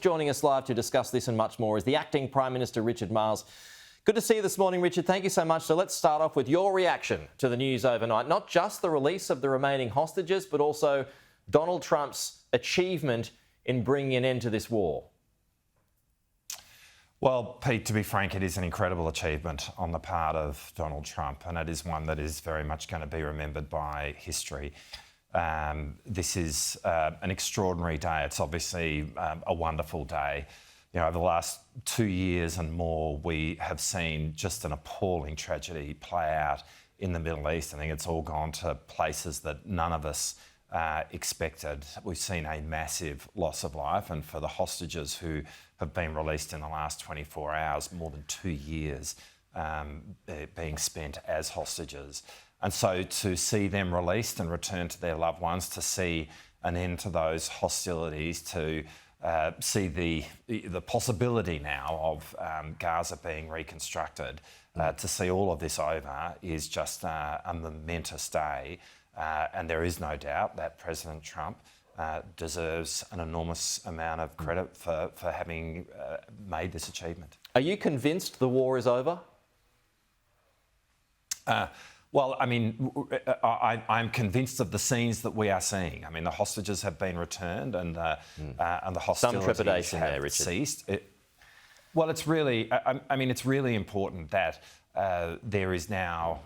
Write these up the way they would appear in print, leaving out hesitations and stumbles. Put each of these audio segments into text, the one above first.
Joining us live to discuss this and much more is the Acting Prime Minister Richard Marles. Good to see you this morning, Richard. Thank you so much. So let's start off with your reaction to the news overnight. Not just the release of the remaining hostages, but also Donald Trump's achievement in bringing an end to this war. Well, Pete, to be frank, it is an incredible achievement on the part of Donald Trump, and it is one that is very much going to be remembered by history. This is an extraordinary day. It's obviously a wonderful day. You know, over the last 2 years and more, we have seen just an appalling tragedy play out in the Middle East. I think it's all gone to places that none of us expected. We've seen a massive loss of life, and for the hostages who have been released in the last 24 hours, more than 2 years being spent as hostages. And so to see them released and return to their loved ones, to see an end to those hostilities, to see the possibility now of Gaza being reconstructed, to see all of this over is just a momentous day. And there is no doubt that President Trump deserves an enormous amount of credit for having made this achievement. Are you convinced the war is over? Well, I mean, I'm convinced of the scenes that we are seeing. I mean, the hostages have been returned, and the hostilities some trepidation have there, Richard. Ceased. Well, it's really, I mean, it's really important that there is now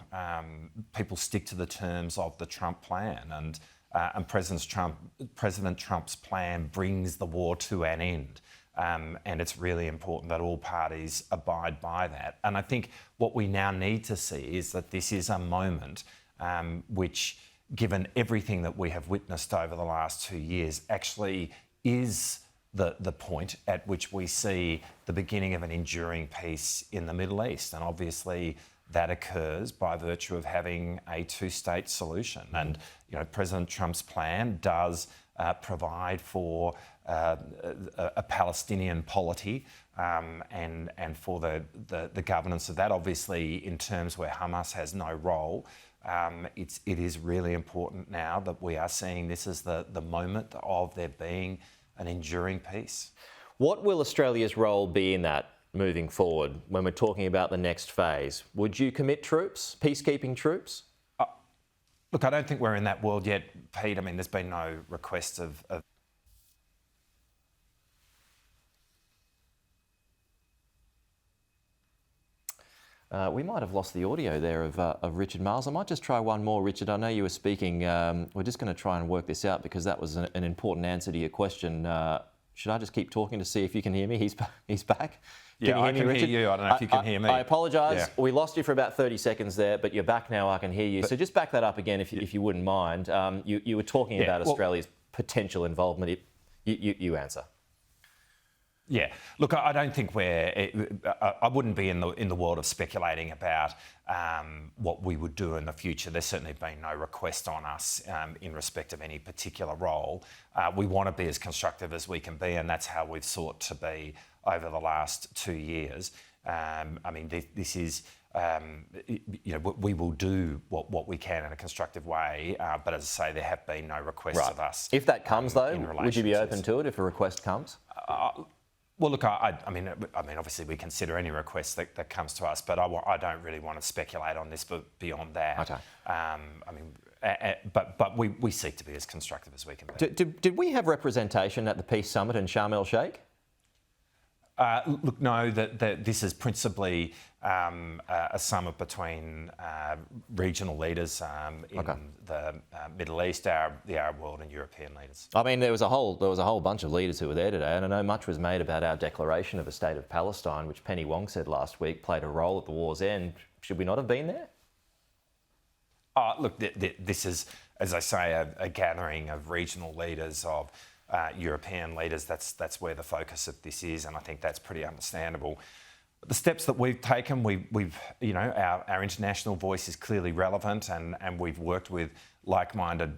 people stick to the terms of the Trump plan, and President Trump's plan brings the war to an end. And it's really important that all parties abide by that. And I think what we now need to see is that this is a moment which, given everything that we have witnessed over the last 2 years, actually is the point at which we see the beginning of an enduring peace in the Middle East. And obviously that occurs by virtue of having a two-state solution. And, you know, President Trump's plan does provide for a Palestinian polity and for the governance of that. Obviously, in terms where Hamas has no role, it is really important now that we are seeing this as the moment of there being an enduring peace. What will Australia's role be in that moving forward when we're talking about the next phase? Would you commit troops, peacekeeping troops? Look, I don't think we're in that world yet, Pete. I mean, there's been no request of we might have lost the audio there of Richard Marles. I might just try one more, Richard. I know you were speaking. We're just going to try and work this out because that was an important answer to your question. Should I just keep talking to see if you can hear me? He's back. Yeah, I can hear you. I don't know if you can hear me. I apologise. Yeah. We lost you for about 30 seconds there, but you're back now. I can hear you. So just back that up again if you wouldn't mind. You were talking about Australia's potential involvement. You answer. Yeah, look, I don't think I wouldn't be in the world of speculating about what we would do in the future. There's certainly been no request on us in respect of any particular role. We want to be as constructive as we can be, and that's how we've sought to be over the last 2 years. I mean, this is, you know, we will do what we can in a constructive way, but as I say, there have been no requests of us. If that comes, though, would you be open to it if a request comes? Well, look, I mean, obviously we consider any request that comes to us, but I don't really want to speculate on this. But beyond that, okay. I mean, but we seek to be as constructive as we can be. Did we have representation at the Peace Summit in Sharm el-Sheikh? Look, no, that this is principally a summit between regional leaders in the Middle East, the Arab world, and European leaders. I mean, there was a whole bunch of leaders who were there today, and I know much was made about our declaration of a state of Palestine, which Penny Wong said last week played a role at the war's end. Should we not have been there? Look, this is, as I say, a gathering of regional leaders, of European leaders. That's where the focus of this is, and I think that's pretty understandable. The steps that we've taken, we've you know, our international voice is clearly relevant, and we've worked with like-minded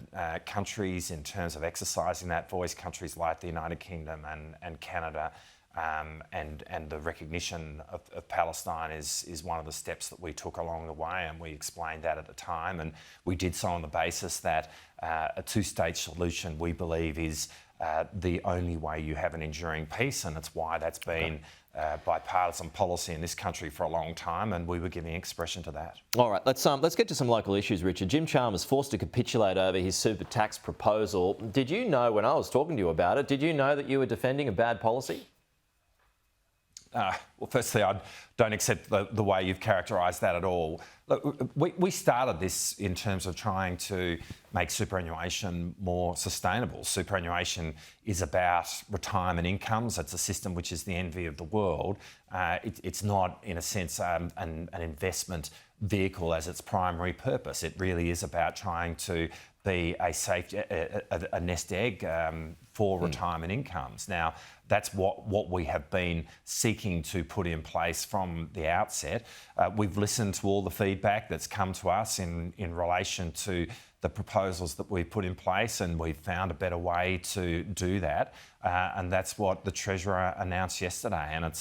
countries in terms of exercising that voice, countries like the United Kingdom and Canada, and the recognition of Palestine is one of the steps that we took along the way, and we explained that at the time, and we did so on the basis that a two-state solution, we believe, is the only way you have an enduring peace, and it's why that's been bipartisan policy in this country for a long time, and we were giving expression to that. All right, let's get to some local issues, Richard. Jim Chalmers forced to capitulate over his super tax proposal. Did you know, when I was talking to you about it, did you know that you were defending a bad policy? Well, firstly, I don't accept the way you've characterised that at all. Look, we started this in terms of trying to make superannuation more sustainable. Superannuation is about retirement incomes. It's a system which is the envy of the world. It's not, in a sense, an investment vehicle as its primary purpose. It really is about trying to be a nest egg for retirement incomes. Now, that's what we have been seeking to put in place from the outset. We've listened to all the feedback that's come to us in relation to the proposals that we've put in place, and we've found a better way to do that. And that's what the Treasurer announced yesterday. And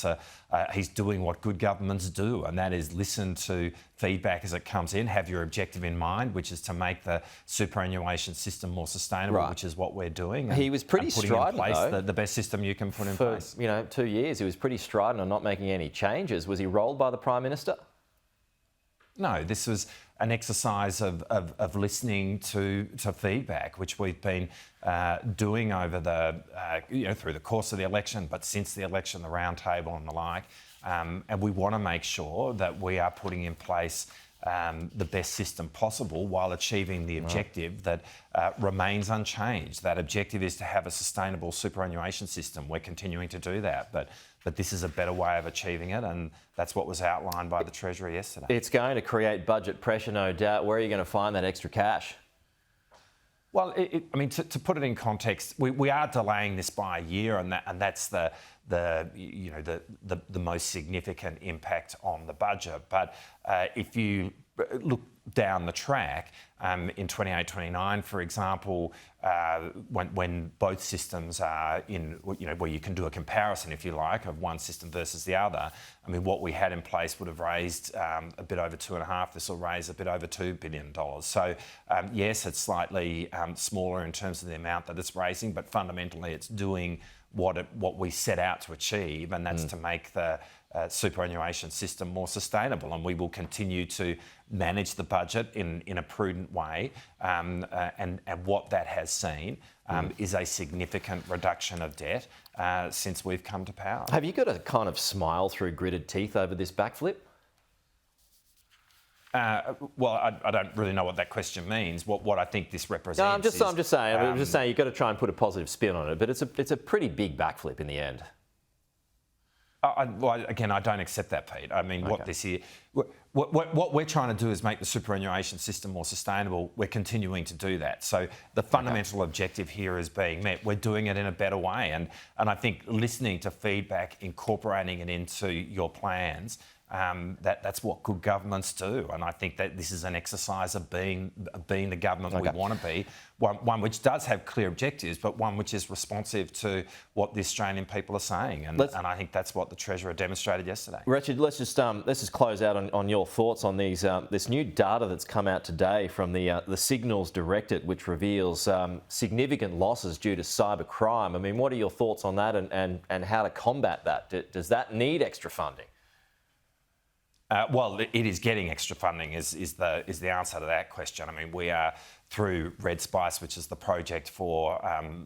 he's doing what good governments do, and that is listen to feedback as it comes in, have your objective in mind, which is to make the superannuation system more sustainable, Right. which is what we're doing. He was pretty strident, though. The best system you can put in For, place. 2 years, he was pretty strident on not making any changes. Was he rolled by the Prime Minister? No, this was an exercise of listening to feedback, which we've been doing over through the course of the election, but since the election, the roundtable and the like. And we want to make sure that we are putting in place the best system possible while achieving the objective that remains unchanged. That objective is to have a sustainable superannuation system. We're continuing to do that, but this is a better way of achieving it, and that's what was outlined by the Treasurer yesterday. It's going to create budget pressure, no doubt. Where are you going to find that extra cash? Well, to put it in context, we are delaying this by a year, and that's the most significant impact on the budget. But if you look down the track, in 28-29, for example, when both systems are in, where you can do a comparison, if you like, of one system versus the other. I mean, what we had in place would have raised a bit over $2.5 billion. This will raise a bit over $2 billion. So yes, it's slightly smaller in terms of the amount that it's raising, but fundamentally it's doing what we set out to achieve, and that's to make the superannuation system more sustainable. And we will continue to manage the budget in a prudent way. And what that has seen is a significant reduction of debt since we've come to power. Have you got a kind of smile through gritted teeth over this backflip? Well, I don't really know what that question means. What I think this represents. No, I'm just saying you've got to try and put a positive spin on it. But it's a pretty big backflip in the end. Again, I don't accept that, Pete. I mean, Okay. what we're trying to do is make the superannuation system more sustainable. We're continuing to do that. So the fundamental objective here is being met. We're doing it in a better way. And I think listening to feedback, incorporating it into your plans, that's what good governments do. And I think that this is an exercise of being the government we want to be, one which does have clear objectives, but one which is responsive to what the Australian people are saying. And I think that's what the Treasurer demonstrated yesterday. Richard, let's just close out on your thoughts on this new data that's come out today from the Signals Directorate, which reveals significant losses due to cyber crime. I mean, what are your thoughts on that, and how to combat that? Does that need extra funding? Well, it is getting extra funding is the answer to that question. I mean, we are through Red Spice, which is the project for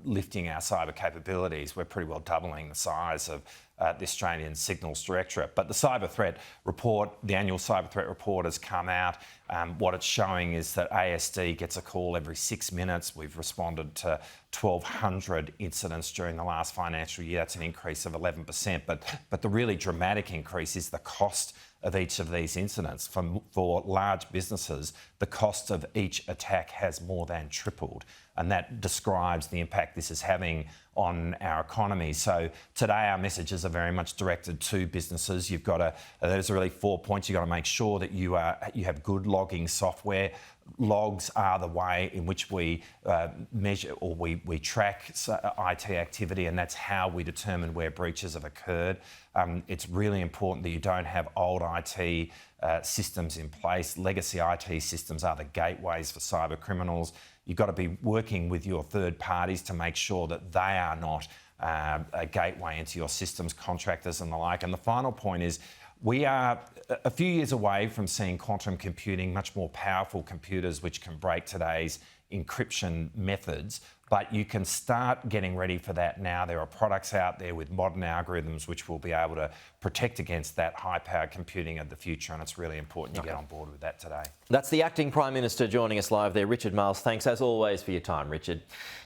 lifting our cyber capabilities. We're pretty well doubling the size of the Australian Signals Directorate. But the cyber threat report, the annual cyber threat report has come out. What it's showing is that ASD gets a call every 6 minutes. We've responded to 1,200 incidents during the last financial year. That's an increase of 11%. But the really dramatic increase is the cost of each of these incidents. For large businesses, the cost of each attack has more than tripled. And that describes the impact this is having on our economy. So today our messages are very much directed to businesses. There's really 4 points. You've got to make sure that you have good logging software. Logs are the way in which we measure or we track IT activity, and that's how we determine where breaches have occurred. It's really important that you don't have old IT systems in place. Legacy IT systems are the gateways for cyber criminals. You've got to be working with your third parties to make sure that they are not a gateway into your systems, contractors and the like. And the final point is we are a few years away from seeing quantum computing, much more powerful computers which can break today's encryption methods, but you can start getting ready for that now. There are products out there with modern algorithms which will be able to protect against that high-powered computing of the future, and it's really important you get on board with that today. That's the Acting Prime Minister joining us live there, Richard Marles. Thanks as always for your time, Richard.